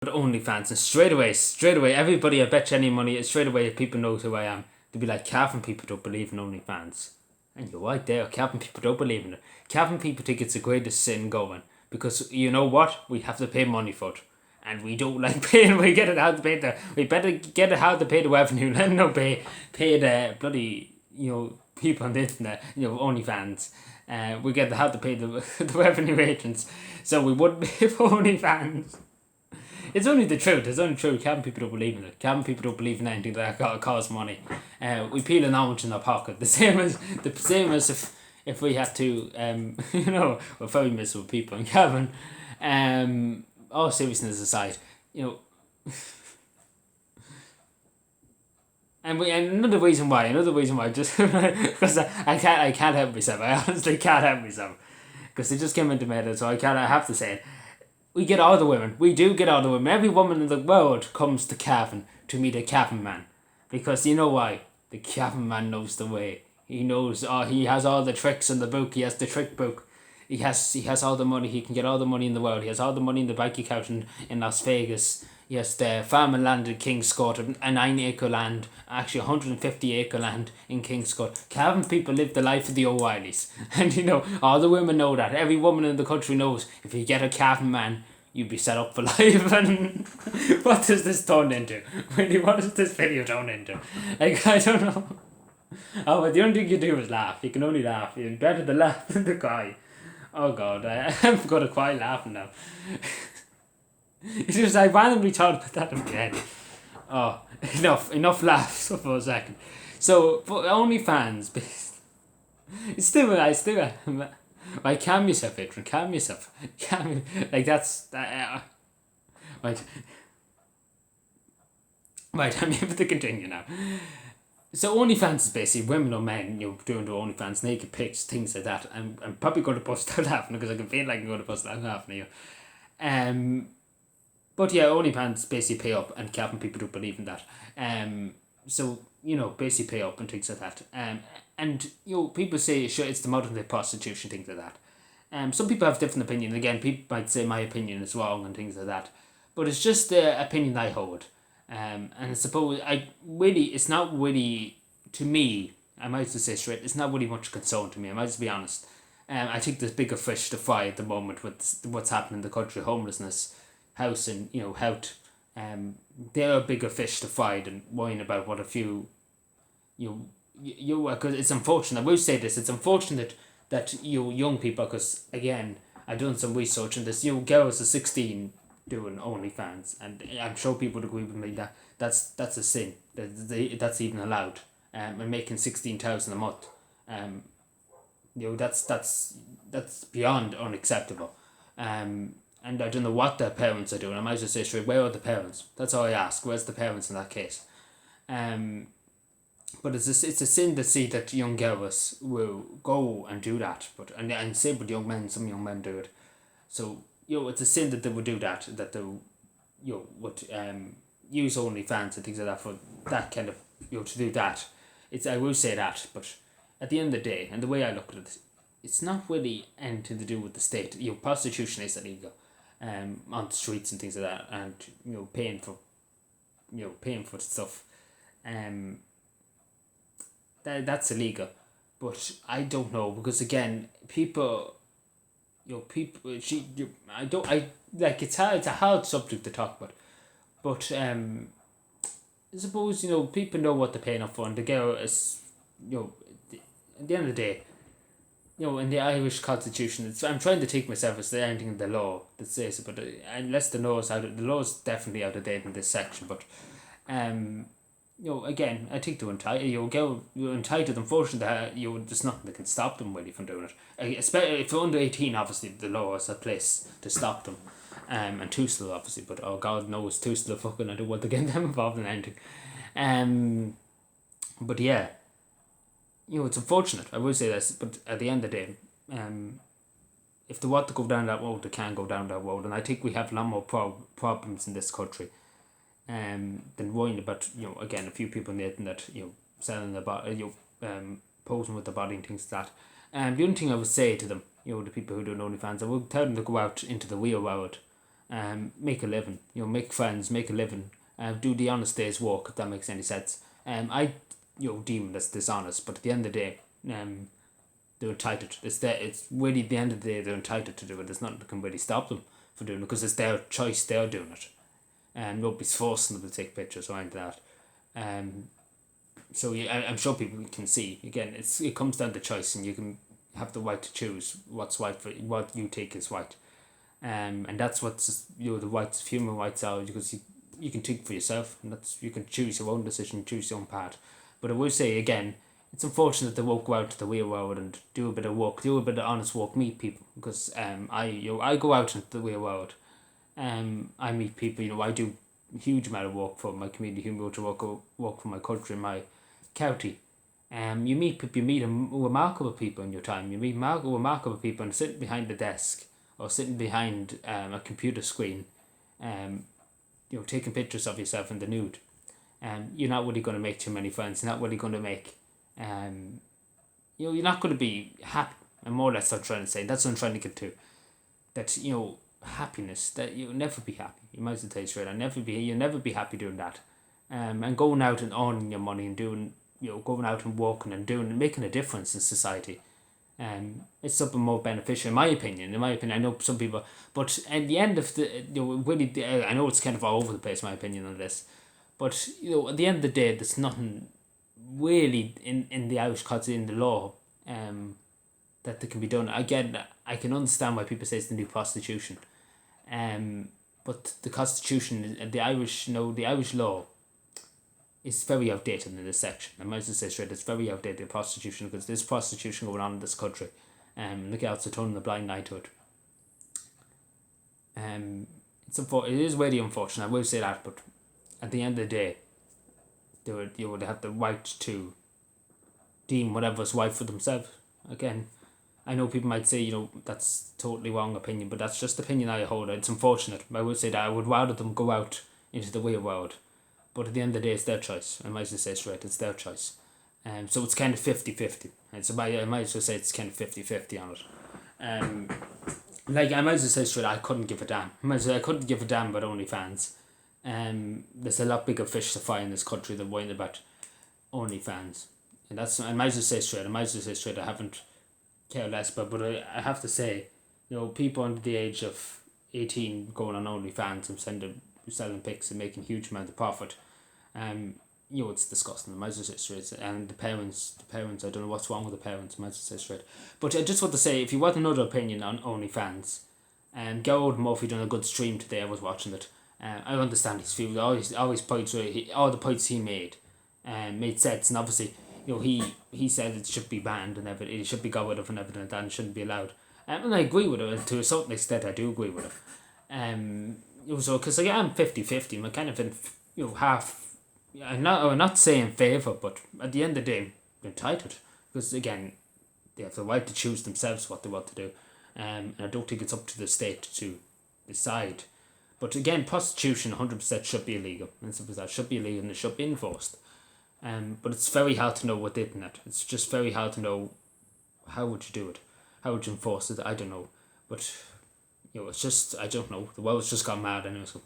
But OnlyFans, and straight away, everybody, I bet you any money, straight away, if people know who I am, they'll be like, Cavan people don't believe in OnlyFans. And you're right there, Cavan people don't believe in it. Cavan people think it's the greatest sin going. Because you know what? We have to pay money for it. And we don't like paying, we get it how to pay we better get it how to pay the revenue, let no pay the bloody, people on the internet, OnlyFans. We get how to pay the revenue agents. So we wouldn't pay for OnlyFans. It's only the truth. It's only true. Cabin people don't believe in it. Cabin people don't believe in anything that costs money. We peel an orange in our pocket. The same as if we had to, we're very miserable people in Cavan. All seriousness aside, and another reason why, just because I can't help myself. I honestly can't help myself because it just came into my head. So I have to say it. We get all the women. We do get all the women. Every woman in the world comes to Cavan to meet a Cavan man. Because you know why? The Cavan man knows the way. He knows, he has all the tricks in the book. He has the trick book. He has all the money. He can get all the money in the world. He has all the money in the bank account in Las Vegas. He has the farm and land in Kingscourt, a 9-acre land, actually 150-acre land in Kingscourt. Cavan people live the life of the O'Reillys. And all the women know that. Every woman in the country knows if you get a Cavan man, you'd be set up for life. And what does this turn into? Really, what does this video turn into? Like, I don't know. Oh, but the only thing you do is laugh. You can only laugh. You're better to laugh than to cry. Oh God, I'm gonna cry laughing now. It's just I randomly thought about that again. Oh, enough laughs for a second. So for OnlyFans, it's still like calm yourself, Adrian. Calm yourself. Like that's right. Right, I'm able to continue now. So OnlyFans is basically women or men, doing their OnlyFans, naked pics, things like that. I'm probably going to bust out laughing because I can feel like I'm going to bust out laughing here. But yeah, OnlyFans basically pay up, and Cavan people don't believe in that. So basically pay up and things like that. And people say sure it's the modern day prostitution, things like that. Some people have different opinions. Again, people might say my opinion is wrong and things like that, but it's just the opinion I hold. And I suppose it's not really, to me, I might just say straight, it's not really much concern to me, I might just be honest. I think there's bigger fish to fry at the moment with what's happening in the country, homelessness, housing, health. There are bigger fish to fry than worrying about what a few, because it's unfortunate, I will say this, it's unfortunate that young people, because again, I've done some research on this, girls are 16 doing OnlyFans, and I'm sure people would agree with me that that's a sin, that's even allowed, and making 16,000 a month, that's beyond unacceptable, and I don't know what their parents are doing. I might just say straight, where are the parents? That's all I ask. Where's the parents in that case? But it's a sin to see that young girls will go and do that. But and same with young men. Some young men do it. So it's a sin that they would do that. That they would use OnlyFans and things like that for that kind of to do that. I will say that, but at the end of the day, and the way I look at it, it's not really anything to do with the state. Prostitution is illegal, on the streets and things like that, and paying for stuff, that's illegal. But I don't know, because again, people, it's hard. It's a hard subject to talk about, but I suppose people know what they're paying up for, and the girl is, at the end of the day, in the Irish Constitution, I'm trying to take myself as there anything in the law that says it, but unless the law is definitely out of date in this section. But, again, I think they're entitled. You're entitled. Unfortunately, there's nothing that can stop them really from doing it. Especially if you're under 18, obviously the law is a place to stop them. And Tusla obviously, but God knows Tusla fucking I don't want to get them involved in anything. But yeah. It's unfortunate, I will say this, but at the end of the day, if they want to go down that road, they can go down that road, and I think we have a lot more problems in this country, than worrying about, again, a few people on the internet, selling their body, posing with the body and things like that. The only thing I would say to them, the people who do OnlyFans, I would tell them to go out into the real world make a living, make friends, make a living, do the honest day's work, if that makes any sense. I deem it as dishonest, but at the end of the day, they're entitled. It's really the end of the day they're entitled to do it. There's nothing that can really stop them from doing it because it's their choice. They're doing it, and nobody's forcing them to take pictures or anything like that. So yeah, I'm sure people can see. Again, it comes down to choice, and you can have the right to choose what's right for what you take is right. And that's what's the rights, human rights are, because you can think for yourself, and you can choose your own decision, choose your own path. But I will say again, it's unfortunate they won't go out to the real world and do a bit of work, do a bit of honest work, meet people. Because I go out into the real world, I meet people. I do a huge amount of work for my community, huge work for my country, my county. You meet people, you meet remarkable people in your time. You meet remarkable people, and sitting behind the desk or sitting behind a computer screen, taking pictures of yourself in the nude. You're not really going to make too many friends. You're not really going to make, you're not going to be happy. And more or less, I'm trying to say. That's what I'm trying to get to. That happiness. That you'll never be happy. You might as well tell you straight. You'll never be happy doing that. And going out and earning your money and doing, going out and working and making a difference in society. It's something more beneficial, in my opinion. I know some people, but at the end of the, really, I know it's kind of all over the place, my opinion on this, but at the end of the day, there's nothing really in the Irish culture, in the law, that can be done. Again, I can understand why people say it's the new prostitution, but the constitution, the Irish law is very outdated in this section. I might as well say straight, it's very outdated, prostitution, because there's prostitution going on in this country. The girls are turning a blind eye to it. It is really unfortunate, I will say that, but at the end of the day, they would have the right to deem whatever's right for themselves. Again, I know people might say, that's totally wrong opinion, but that's just the opinion I hold. It's unfortunate. I would say that I would rather them go out into the real world. But at the end of the day, it's their choice. I might as well say straight, it's their choice. So it's kind of 50-50. And so I might as well say it's kind of 50-50 on it. I might as well say straight, I couldn't give a damn. I couldn't give a damn about OnlyFans. There's a lot bigger fish to fry in this country than worrying about OnlyFans. And I might as well say straight, I haven't cared less about, but I have to say, people under the age of 18 going on OnlyFans and selling pics and making huge amount of profit, it's disgusting. I might as well say straight. And the parents, I don't know what's wrong with the parents, I might as well say straight. But I just want to say, if you want another opinion on OnlyFans, Gerald Murphy done a good stream today. I was watching it. I understand his views. All his points, all the points he made sense, and obviously, he said it should be banned and everything. It should be got rid of and everything like that, and shouldn't be allowed. And I agree with it, and to a certain extent, I do agree with it. So because I'm 50-50, I'm kind of in half. I'm not saying favour, but at the end of the day, they're entitled, because again, they have the right to choose themselves what they want to do, and I don't think it's up to the state to decide. But again, prostitution 100% should be illegal, and simple as that, should be illegal, and it should be enforced. But it's very hard to know with the internet. It's just very hard to know how would you do it, how would you enforce it. I don't know, but it's just, I don't know. The world's just gone mad anyway. So